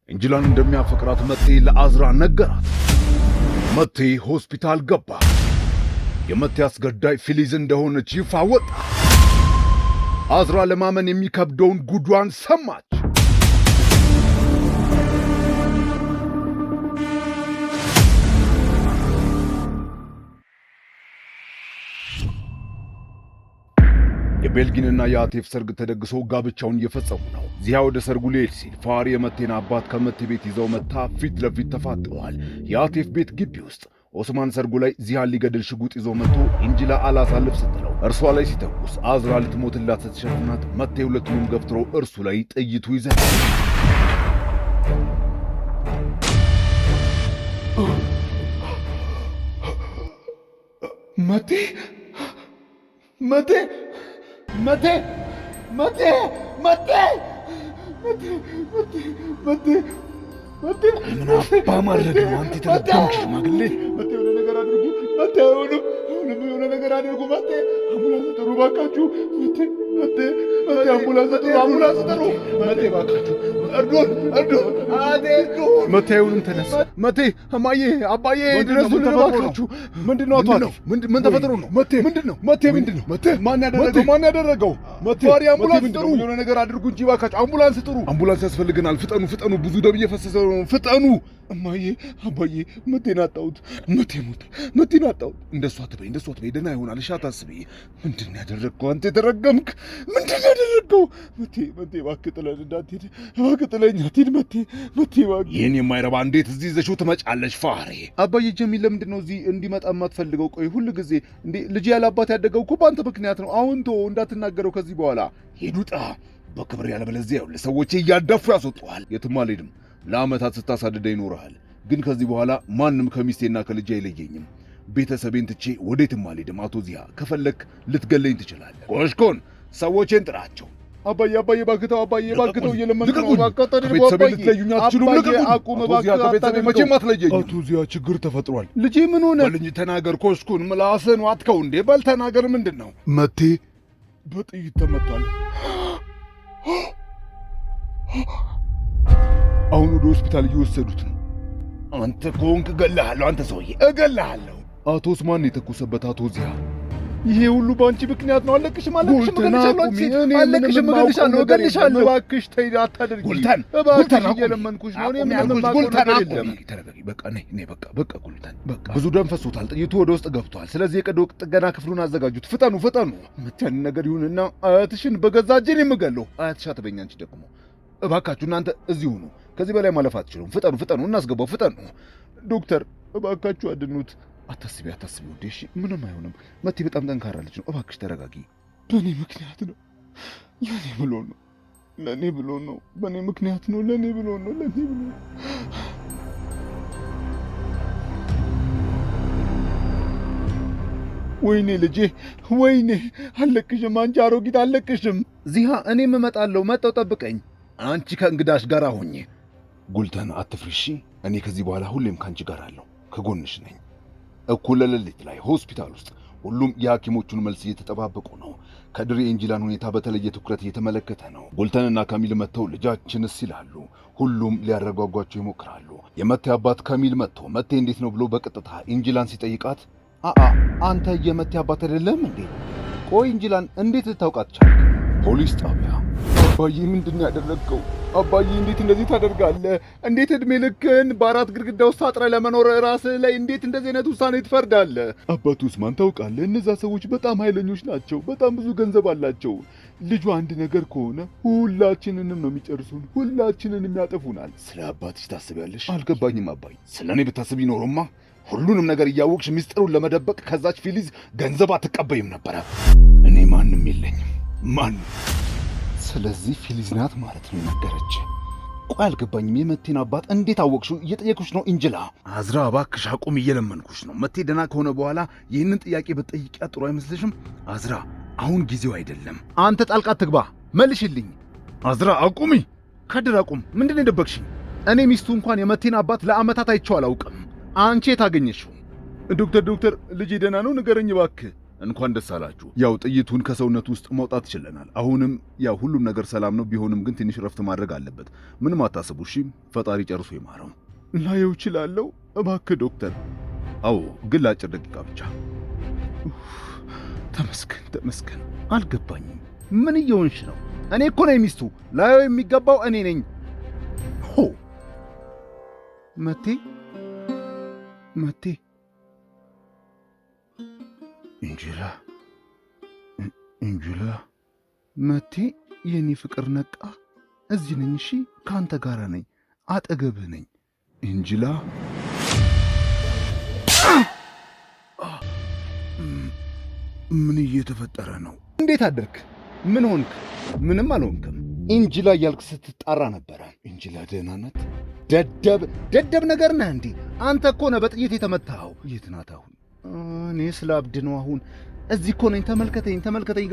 እንጅላን እንደሚያፈቅራት መቴ ለአዝራ ነገራት። መቴ ሆስፒታል ገባ። የመቴ አስገዳይ ፊሊዝ እንደሆነች ይፋ ወጣ። አዝራ ለማመን የሚከብደውን ጉዷን ሰማች። የቤልጊንና የአቴፍ ሰርግ ተደግሶ ጋብቻውን እየፈጸሙ ነው። ዚያ ወደ ሰርጉ ሊሄድ ሲል ፋሪ የመቴን አባት ከመቴ ቤት ይዘው መታ ፊት ለፊት ተፋጠዋል። የአቴፍ ቤት ግቢ ውስጥ ኦስማን ሰርጉ ላይ ዚያን ሊገድል ሽጉጥ ይዞ መጥቶ እንጅላ አላሳልፍ ስትለው እርሷ ላይ ሲተኩስ አዝራ ልትሞትላት ስትሸፍናት መቴ ሁለቱንም ገፍትሮ እርሱ ላይ ጥይቱ ይዘናል። መቴ መቴ መቴ መቴ መቴ መቴ መቴ ምን አባ ማድረግ ነው አንተ የተረገምክ ሽማግሌ? መቴ የሆነ ነገር አድርጉ። መቴ የሆነ ነገር አድርጉ። መቴ አምቡላንስ ጥሩ ባካችሁ። መቴ አምቡላንስ ጥሩ። መቴ ባካችሁ እርዱን። መቴ ይሁንም ተነስ። መቴ እማዬ አባዬ ድረሱልን ባካችሁ። ምንድነው አቶ አለ? ምን ተፈጥሮ ነው? ምንድነው? መቴ ማን ያደረገው? መቴ ፋሪ አምቡላንስ ጥሩ። የሆነ ነገር አድርጉ እንጂ ባካችሁ። አምቡላንስ ጥሩ። አምቡላንስ ያስፈልገናል። ፍጠኑ። ብዙ ደም እየፈሰሰ ነው። ፍጠኑ። እማዬ አባዬ መቴን አጣሁት። መቴን አጣሁት። እንደሱ አትበይ። ደህና ይሆናል። እሺ አታስቢ። ምንድን ያደረግከው አንተ የተረገምክ? ምንድን ያደረግከው? መቴ እባክህ ጥለን እንዳትሄድ። እባክህ ጥለኝ አትሄድ መቴ እባክህ። ይህን የማይረባ እንዴት እዚህ ይዘሽው ትመጫለሽ? ፋሬ አባዬ ጀሚል ለምንድን ነው እዚህ እንዲመጣ የማትፈልገው? ቆይ ሁሉ ጊዜ እንዴ ልጅ ያለ አባት ያደገው እኮ በአንተ ምክንያት ነው። አሁን ተወው፣ እንዳትናገረው ከዚህ በኋላ። ሂድ ውጣ በክብር ያለበለዚያ ይኸውልህ ሰዎች እያዳፉ ያስወጡሃል። የትም አልሄድም። ለዓመታት ስታሳድደ ይኖርሃል። ግን ከዚህ በኋላ ማንም ከሚስቴና ከልጄ አይለየኝም። ቤተሰቤን ትቼ ወዴትም አልሄድም። አቶ ዚያ ከፈለክ ልትገለኝ ትችላለህ። ኮሽኮን ሰዎቼን ጥራቸው። አባዬ ባክተው፣ እየለመንኩ ነው። ቤተሰቤ ልትለዩኝ አትችሉም። አቁም እባክህ። ከቤተሰቤ መቼም አትለየኝም። አቶ ዚያ ችግር ተፈጥሯል። ልጄ ምን ሆነ? በል እንጂ ተናገር። ኮሽኩን ምላስህን ዋጥከው እንዴ? በል ተናገር። ምንድን ነው? መቴ በጥይት ተመቷል። አሁን ወደ ሆስፒታል እየወሰዱት ነው። አንተ ከሆንክ እገልሃለሁ። አንተ ሰውዬ እገልሃለሁ። አቶ ኡስማን የተኮሰበት አቶ ዚያ። ይሄ ሁሉ በአንቺ ምክንያት ነው። አለቅሽም። እገልሻለሁ። እባክሽ ተይ አታደርጊ። ጉልተን እየለመንኩሽ ነው። ተረጋጊ። በቃ ነይ። በቃ ጉልተን በቃ ብዙ ደም ፈሶታል። ጥይቱ ወደ ውስጥ ገብቷል። ስለዚህ የቀዶ ጥገና ክፍሉን አዘጋጁት። ፍጠኑ። የምትያን ነገር ይሁንና አያትሽን በገዛ እጄን የምገለው። አያትሽ አትበኛ። አንቺ ደግሞ እባካችሁ እናንተ እዚሁ ሁኑ። ከዚህ በላይ ማለፍ አትችሉም። ፍጠኑ። እናስገባው። ፍጠኑ። ዶክተር እባካችሁ አድኑት። አታስቢ ውዴ። እሺ ምንም አይሆንም። መቴ በጣም ጠንካራ ልጅ ነው። እባክሽ ተረጋጊ። በእኔ ምክንያት ነው። ለእኔ ብሎ ነው። በእኔ ምክንያት ነው። ለእኔ ብሎ ነው። ወይኔ ልጄ፣ ወይኔ። አለቅሽም። አንቺ አሮጊት አለቅሽም። ዚሃ እኔም እመጣለሁ። መጣው ጠብቀኝ። አንቺ ከእንግዳሽ ጋር ሆኜ። ጉልተን አትፍሪ እሺ። እኔ ከዚህ በኋላ ሁሌም ካንቺ ጋር አለሁ፣ ከጎንሽ ነኝ። እኩለ ሌሊት ላይ ሆስፒታል ውስጥ ሁሉም የሐኪሞቹን መልስ እየተጠባበቁ ነው። ከድር የእንጅላን ሁኔታ በተለየ ትኩረት እየተመለከተ ነው። ጉልተንና ካሚል መጥተው ልጃችንስ ይላሉ። ሁሉም ሊያረጓጓቸው ይሞክራሉ። የመቴ አባት ካሚል መጥቶ መቴ እንዴት ነው ብሎ በቀጥታ እንጅላን ሲጠይቃት አንተ የመቴ አባት አይደለም እንዴ? ቆይ እንጅላን እንዴት ልታውቃት ቻልክ? ፖሊስ ጣቢያ። አባዬ ምንድን ነው ያደረግከው? አባዬ እንዴት እንደዚህ ታደርጋለህ? እንዴት ዕድሜ ልክን በአራት ግድግዳ ውስጥ አጥረህ ለመኖር ራስህ ላይ እንዴት እንደዚህ አይነት ውሳኔ ትፈርዳለህ? አባቱ ኡስማን ታውቃለህ፣ እነዛ ሰዎች በጣም ኃይለኞች ናቸው። በጣም ብዙ ገንዘብ አላቸው። ልጁ አንድ ነገር ከሆነ ሁላችንንም ነው የሚጨርሱን፣ ሁላችንንም ያጠፉናል። ስለ አባትሽ ታስቢያለሽ? አልገባኝም አባዬ። ስለ እኔ ብታስቢ ኖሮማ ሁሉንም ነገር እያወቅሽ ሚስጥሩን ለመደበቅ ከዛች ፊሊዝ ገንዘብ አትቀበይም ነበረ። እኔ ማንም የለኝም። ማንም። ስለዚህ ፊሊዝ ናት ማለት ነው የነገረች። ቆይ አልገባኝም። የመቴን አባት እንዴት አወቅሽው? እየጠየኩሽ ነው እንጅላ። አዝራ እባክሽ አቁም፣ እየለመንኩሽ ነው። መቴ ደህና ከሆነ በኋላ ይህንን ጥያቄ በጠይቂያ ጥሩ አይመስልሽም? አዝራ አሁን ጊዜው አይደለም። አንተ ጣልቃ ትግባ፣ መልሽልኝ። አዝራ አቁሚ። ከድር አቁም። ምንድን ነው የደበቅሽኝ? እኔ ሚስቱ እንኳን የመቴን አባት ለዓመታት አይቼው አላውቅም። አንቺ የታገኘሽው? ዶክተር ልጄ ደህና ነው? ንገረኝ እባክህ። እንኳን ደስ አላችሁ። ያው ጥይቱን ከሰውነቱ ውስጥ ማውጣት ችለናል። አሁንም ያው ሁሉም ነገር ሰላም ነው። ቢሆንም ግን ትንሽ ረፍት ማድረግ አለበት። ምንም አታስቡ እሺ። ፈጣሪ ጨርሶ ይማረው። ላየው እችላለሁ እባክህ ዶክተር? አዎ፣ ግን ለአጭር ደቂቃ ብቻ። ተመስገን። አልገባኝም። ምን እየሆንሽ ነው? እኔ እኮ ነኝ ሚስቱ። ላየው የሚገባው እኔ ነኝ። ሆ መቴ እንጁላ መቴ፣ የኔ ፍቅር ነቃ። እዚህ ነኝ። እሺ፣ ከአንተ ጋር ነኝ፣ አጠገብህ ነኝ። እንጁላ ምን እየተፈጠረ ነው? እንዴት አደርክ? ምን ሆንክ? ምንም አልሆንክም። እንጁላ እያልክ ስትጣራ ነበረ። እንጁላ ደህና ናት? ደደብ ነገር ነህ እንዴ? አንተ እኮ ነህ በጥይት የተመታኸው። የት ናት አሁን? እኔ ስለ አብድ ነው አሁን። እዚህ እኮ ነኝ። ተመልከተኝ፣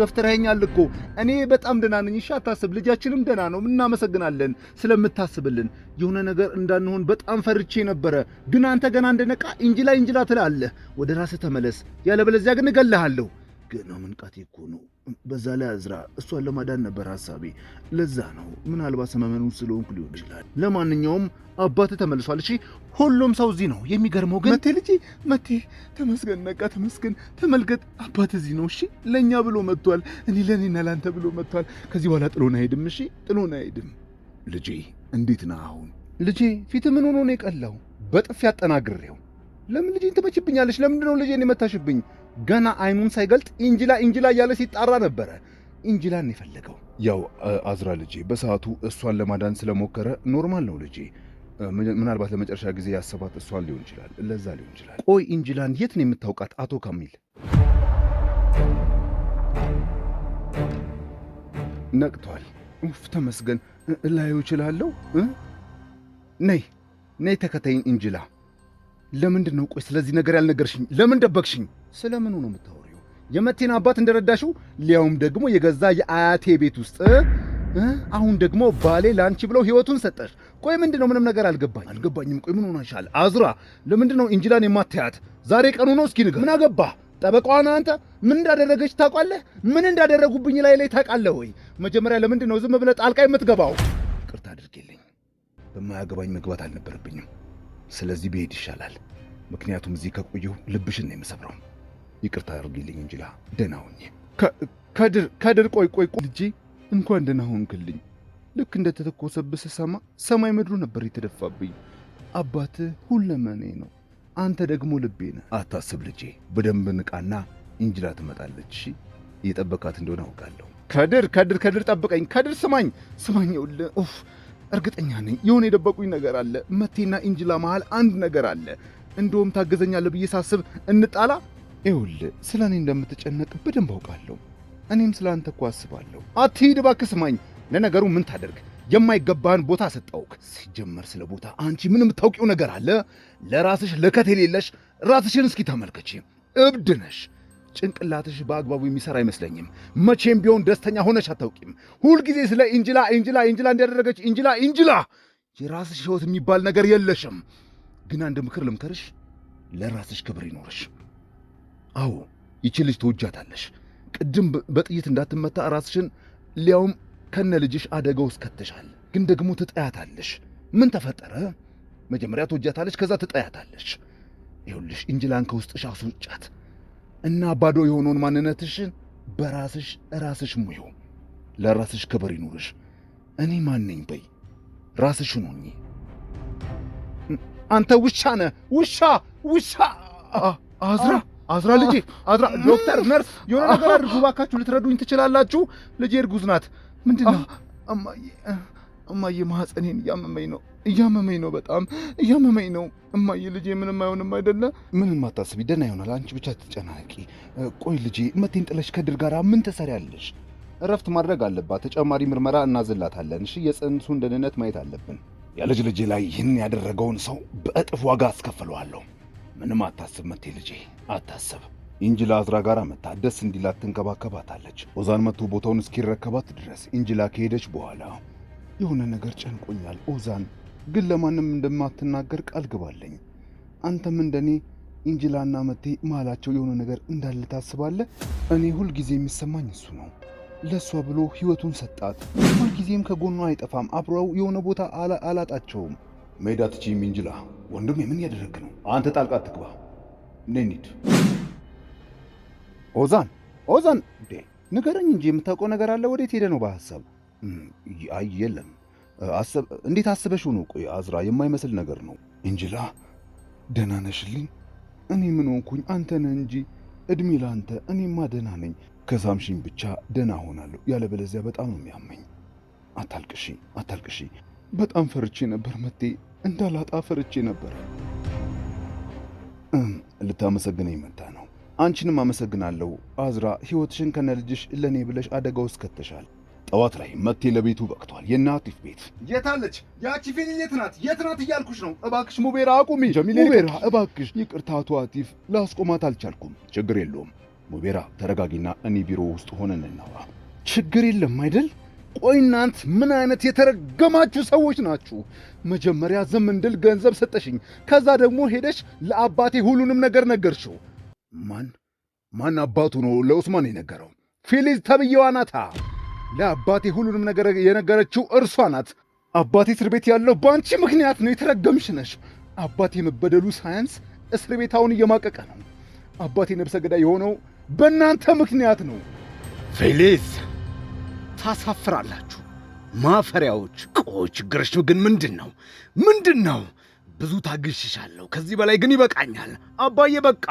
ገፍትረኸኛል እኮ። እኔ በጣም ደህና ነኝ። እሺ አታስብ። ልጃችንም ደህና ነው። እናመሰግናለን ስለምታስብልን። የሆነ ነገር እንዳንሆን በጣም ፈርቼ ነበረ፣ ግን አንተ ገና እንደነቃ እንጅላ ትላለህ። ወደ ራስህ ተመለስ፣ ያለበለዚያ ግን እገልሃለሁ። ገና መንቃቴ እኮ ነው። በዛ ላይ አዝራ እሷን ለማዳን ነበር ሐሳቤ። ለዛ ነው ምናልባት ሰመመኑን ስለሆንኩ ሊሆን ይችላል። ለማንኛውም አባትህ ተመልሷል። እሺ ሁሉም ሰው እዚህ ነው። የሚገርመው ግን መቴ ተመስገን፣ ነቃ ተመስገን። ተመልከት፣ አባትህ እዚህ ነው። እሺ ለእኛ ብሎ መጥቷል። ለእኔና ለአንተ ብሎ መጥቷል። ከዚህ በኋላ ጥሎን አይሄድም። እሺ ጥሎን አይሄድም። ልጄ እንዴት ነህ አሁን? ልጄ ፊት ምን ሆኖ ነው የቀላው? በጥፊ አጠናግሬው። ለምን ልጄን ትመችብኛለሽ? ለምንድን ነው ልጄን የመታሽብኝ? ገና አይኑን ሳይገልጥ እንጅላ እያለ ሲጣራ ነበረ። እንጅላን የፈለገው ያው አዝራ ልጄ በሰዓቱ እሷን ለማዳን ስለሞከረ ኖርማል ነው ልጄ። ምናልባት ለመጨረሻ ጊዜ ያሰባት እሷን ሊሆን ይችላል። ለዛ ሊሆን ይችላል። ቆይ እንጅላን የት ነው የምታውቃት አቶ ካሚል? ነቅቷል። ኡፍ ተመስገን። ላዩ እችላለሁ። ነይ ተከታይን እንጅላ። ለምንድን ነው ቆይ ስለዚህ ነገር ያልነገርሽኝ? ለምን ደበቅሽኝ? ስለምኑ ነው የምታወሪው? የመቴን አባት እንደረዳሽው፣ ሊያውም ደግሞ የገዛ የአያቴ ቤት ውስጥ። አሁን ደግሞ ባሌ ላንቺ ብለው ህይወቱን ሰጠሽ። ቆይ ምንድነው? ምንም ነገር አልገባኝም። ቆይ ምን ሆነሻል አዝራ? ለምንድነው እንጅላን የማታያት? ዛሬ ቀኑ ነው። እስኪ ንገር። ምን አገባ? ጠበቃዋን አንተ ምን እንዳደረገች ታውቃለህ? ምን እንዳደረጉብኝ ላይ ታውቃለህ ወይ? መጀመሪያ ለምንድነው ዝም ብለህ ጣልቃ የምትገባው? ይቅርታ አድርጌልኝ። በማያገባኝ መግባት አልነበረብኝም። ስለዚህ ብሄድ ይሻላል። ምክንያቱም እዚህ ከቆየሁ ልብሽን ነው የምሰብረው። ይቅርታ አድርጊልኝ እንጅላ። ደህና ሁኚ። ከድር ቆይ ልጄ፣ እንኳን ደህና ሆንክልኝ። ልክ እንደተተኮሰብህ ስሰማ ሰማይ ምድሩ ነበር የተደፋብኝ። አባትህ ሁለመኔ ነው፣ አንተ ደግሞ ልቤ ነህ። አታስብ ልጄ፣ በደንብ ንቃና እንጅላ ትመጣለች። እሺ እየጠበቃት እንደሆነ አውቃለሁ። ከድር ጠብቀኝ። ከድር ስማኝ። ይኸውልህ እርግጠኛ ነኝ የሆነ የደበቁኝ ነገር አለ። መቴና እንጅላ መሃል አንድ ነገር አለ። እንደውም ታገዘኛለህ ብዬ ሳስብ እንጣላ። ይኸውልህ ስለ እኔ እንደምትጨነቅ በደንብ አውቃለሁ። እኔም ስለ አንተ እኮ አስባለሁ። አትሂድ እባክህ ስማኝ። ለነገሩ ምን ታደርግ፣ የማይገባህን ቦታ ሰጠውክ። ሲጀመር ስለ ቦታ አንቺ ምን የምታውቂው ነገር አለ? ለራስሽ ለከት የሌለሽ ራስሽን እስኪ ተመልከቺ። እብድ ነሽ። ጭንቅላትሽ በአግባቡ የሚሰራ አይመስለኝም። መቼም ቢሆን ደስተኛ ሆነሽ አታውቂም። ሁልጊዜ ስለ እንጅላ እንዲያደረገች እንጅላ። የራስሽ ሕይወት የሚባል ነገር የለሽም። ግን አንድ ምክር ልምከርሽ፣ ለራስሽ ክብር ይኖርሽ። አዎ ይቺ ልጅ ትወጃታለሽ። ቅድም በጥይት እንዳትመታ ራስሽን ሊያውም ከነ ልጅሽ አደጋ ውስጥ ከተሻል። ግን ደግሞ ትጠያታለሽ። ምን ተፈጠረ? መጀመሪያ ትወጃታለሽ፣ ከዛ ትጠያታለሽ። ይኸውልሽ እንጅላን ከውስጥሽ አስወጫት እና ባዶ የሆነውን ማንነትሽን ራስሽ ሙዩ። ለራስሽ ክብር ይኑርሽ። እኔ ማን ነኝ በይ፣ ራስሽን ሁኚ። አንተ ውሻ ነህ፣ ውሻ። አዝራ ልጄ፣ ዶክተር፣ ነርስ፣ የሆነ ነገር አድርጉ ባካችሁ። ልትረዱኝ ትችላላችሁ? ልጄ እርጉዝ ናት። ምንድነው? እማዬ ማህፀኔን እያመመኝ ነው፣ በጣም እያመመኝ ነው። እማዬ ልጄ ምንም አይሆንም አይደለ? ምንም አታስቢ፣ ደህና ይሆናል። አንቺ ብቻ ትጨናቂ። ቆይ ልጄ መቴን ጥለሽ ከድር ጋር ምን ትሰሪያለሽ? እረፍት ማድረግ አለባት። ተጨማሪ ምርመራ እናዝላታለን። እሺ የጽንሱን ደህንነት ማየት አለብን። ያለች ልጄ ላይ ይህን ያደረገውን ሰው በእጥፍ ዋጋ አስከፍለዋለሁ። ምንም አታስብ መቴ ልጄ፣ አታስብ። እንጅላ አዝራ ጋር መታ ደስ እንዲላት ትንከባከባታለች። ኦዛን መጥቶ ቦታውን እስኪረከባት ድረስ። እንጅላ ከሄደች በኋላ የሆነ ነገር ጨንቆኛል ኦዛን፣ ግን ለማንም እንደማትናገር ቃል ግባለኝ። አንተም እንደኔ ኢንጅላና መቴ መሃላቸው የሆነ ነገር እንዳለ ታስባለህ? እኔ ሁልጊዜ የሚሰማኝ እሱ ነው። ለሷ ብሎ ህይወቱን ሰጣት። ሁልጊዜም ከጎኗ አይጠፋም። አብረው የሆነ ቦታ አላጣቸውም። መሄድ አትችይም ኢንጅላ። ወንድሜ ምን ያደረክ ነው? አንተ ጣልቃ አትግባ። እንሂድ። ኦዛን እንዴ ንገረኝ እንጂ የምታውቀው ነገር አለ? ወዴት ሄደ ነው በሐሳብ? አይ የለም። እንዴት አስበሽው ነው? ቆይ አዝራ፣ የማይመስል ነገር ነው። ኢንጅላ ደህና ነሽልኝ? እኔ ምን ሆንኩኝ? አንተ ነህ እንጂ። እድሜ ላንተ። እኔማ ደህና ነኝ። ከሳምሽኝ ብቻ ደህና ሆናለሁ፣ ያለበለዚያ በጣም ነው የሚያመኝ። አታልቅሺ። በጣም ፈርቼ ነበር መቴ፣ እንዳላጣ ፈርቼ ነበር። ልታመሰግነኝ መጣ ነው። አንቺንም አመሰግናለሁ አዝራ። ሕይወትሽን ከነልጅሽ ለእኔ ብለሽ አደጋ ውስጥ ከተሻል። ጠዋት ላይ መቴ ለቤቱ በቅቷል። የአቲፍ ቤት የታለች? ያቺ ፊኒ የት ናት እያልኩሽ ነው። እባክሽ ሙቤራ አቁሚ። ሙቤራ እባክሽ። ይቅርታ አቶ አቲፍ፣ ላስቆማት አልቻልኩም። ችግር የለውም ሙቤራ፣ ተረጋጊና እኔ ቢሮ ውስጥ ሆነን እናውራ። ችግር የለም አይደል? ቆይ እናንት ምን አይነት የተረገማችሁ ሰዎች ናችሁ? መጀመሪያ ዝም እንድል ገንዘብ ሰጠሽኝ፣ ከዛ ደግሞ ሄደሽ ለአባቴ ሁሉንም ነገር ነገርሽው። ማን አባቱ ነው ለኡስማን የነገረው? ፊሊዝ ተብዬዋ ናታ። ለአባቴ ሁሉንም ነገር የነገረችው እርሷ ናት። አባቴ እስር ቤት ያለው በአንቺ ምክንያት ነው። የተረገምሽ ነሽ። አባቴ መበደሉ ሳያንስ እስር ቤት አሁን እየማቀቀ ነው። አባቴ ነብሰ ገዳይ የሆነው በእናንተ ምክንያት ነው። ፊሊዝ ታሳፍራላችሁ፣ ማፈሪያዎች። ቆይ ችግርሽ ግን ምንድን ነው? ብዙ ታግሽሻለሁ። ከዚህ በላይ ግን ይበቃኛል። አባዬ በቃ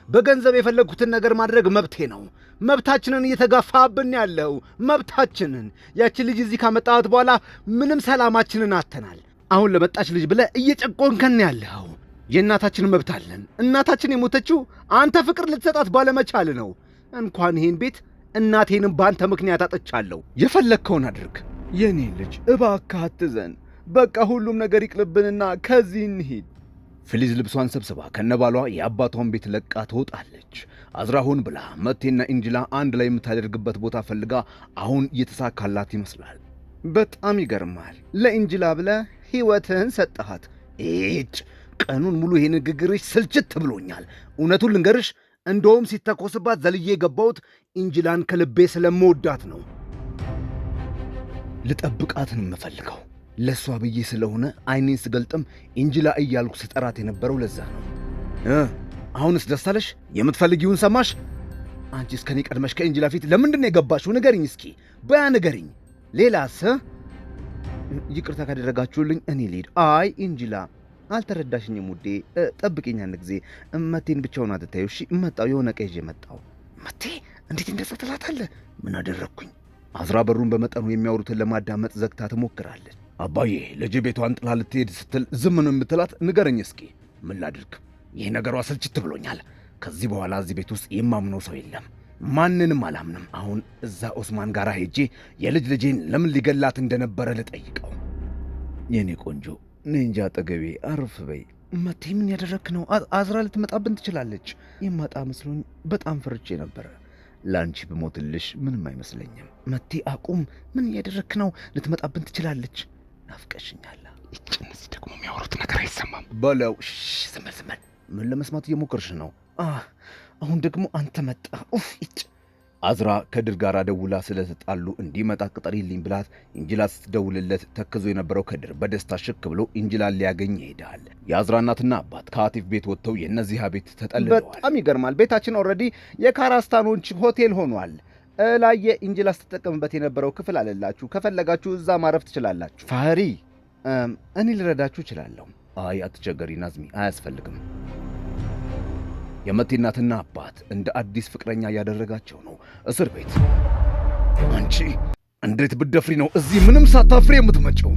በገንዘብ የፈለግኩትን ነገር ማድረግ መብቴ ነው። መብታችንን እየተጋፋብን ያለው መብታችንን። ያቺ ልጅ እዚህ ካመጣት በኋላ ምንም ሰላማችንን አተናል። አሁን ለመጣች ልጅ ብለህ እየጨቆንከን ያለው። የእናታችን መብት አለን። እናታችን የሞተችው አንተ ፍቅር ልትሰጣት ባለመቻል ነው። እንኳን ይህን ቤት እናቴንም በአንተ ምክንያት አጥቻለሁ። የፈለግከውን አድርግ የኔ ልጅ፣ እባክህ አትዘን። በቃ ሁሉም ነገር ይቅልብንና ከዚህ እንሂድ። ፊሊዝ ልብሷን ሰብስባ ከነባሏ የአባቷን ቤት ለቃ ትወጣለች። አዝራ ሆን ብላ መቴና ኢንጅላ አንድ ላይ የምታደርግበት ቦታ ፈልጋ አሁን እየተሳካላት ይመስላል። በጣም ይገርማል። ለኢንጅላ ብለህ ሕይወትህን ሰጠሃት። ቀኑን ሙሉ ይሄ ንግግርሽ ስልችት ብሎኛል። እውነቱን ልንገርሽ፣ እንደውም ሲተኮስባት ዘልዬ የገባሁት ኢንጅላን ከልቤ ስለምወዳት ነው። ልጠብቃትን የምፈልገው ለእሷ ብዬ ስለሆነ አይኔን ስገልጥም ኢንጅላ እያልኩ ስጠራት የነበረው ለዛ ነው። አሁንስ ደስ አለሽ? የምትፈልጊውን ሰማሽ? አንቺስ ከኔ ቀድመሽ ከኢንጅላ ፊት ለምንድን ነው የገባሽው? ንገሪኝ እስኪ፣ በያ ንገሪኝ። ሌላስ? ይቅርታ ካደረጋችሁልኝ እኔ ልሂድ። አይ ኢንጅላ አልተረዳሽኝም ውዴ፣ ጠብቂኝ አንድ ጊዜ። መቴን ብቻውን አትታዩ እሺ? መጣው የሆነ ቀይዤ መጣው። መቴ እንዴት እንደዛ ትላታለህ? ምን አደረግኩኝ? አዝራ በሩን በመጠኑ የሚያወሩትን ለማዳመጥ ዘግታ ትሞክራለች። አባዬ ልጅ ቤቷን ጥላ ልትሄድ ስትል ዝም ነው የምትላት? ንገረኝ እስኪ። ምን ላድርግ? ይህ ነገሯ ስልችት ብሎኛል። ከዚህ በኋላ እዚህ ቤት ውስጥ የማምነው ሰው የለም። ማንንም አላምንም። አሁን እዛ ኦስማን ጋር ሄጄ ልጄን ለምን ሊገላት እንደነበረ ልጠይቀው። የኔ ቆንጆ ነይ እንጂ አጠገቤ አርፍ በይ። መቴ ምን ያደረክ ነው? አዝራ ልትመጣብን ትችላለች። የማጣ መስሎኝ በጣም ፈርቼ ነበረ። ለአንቺ ብሞትልሽ ምንም አይመስለኝም። መቴ አቁም። ምን ያደረክ ነው? ልትመጣብን ትችላለች። ናፍቀሽኛል። እነዚህ ደግሞ የሚያወሩት ነገር አይሰማም በለው። ዝም በል። ምን ለመስማት እየሞከርሽ ነው? አሁን ደግሞ አንተ መጣ። አዝራ ከድር ጋር ደውላ ስለተጣሉ እንዲመጣ ቅጠሪልኝ ብላት ኢንጅላ ስትደውልለት ተክዞ የነበረው ከድር በደስታ ሽክ ብሎ ኢንጅላን ሊያገኝ ይሄዳል። የአዝራ እናትና አባት ከአቲፍ ቤት ወጥተው የእነዚያ ቤት ተጠልለዋል። በጣም ይገርማል። ቤታችን ኦልሬዲ የካራስታኖች ሆቴል ሆኗል። ላይ የኢንጅላ ስትጠቀምበት የነበረው ክፍል አለላችሁ። ከፈለጋችሁ እዛ ማረፍ ትችላላችሁ። ፋሪ እኔ ልረዳችሁ እችላለሁ። አይ አትቸገሪ ናዝሚ፣ አያስፈልግም። የመቴ እናትና አባት እንደ አዲስ ፍቅረኛ እያደረጋቸው ነው። እስር ቤት አንቺ እንዴት ብትደፍሪ ነው እዚህ ምንም ሳታፍሪ የምትመጪው?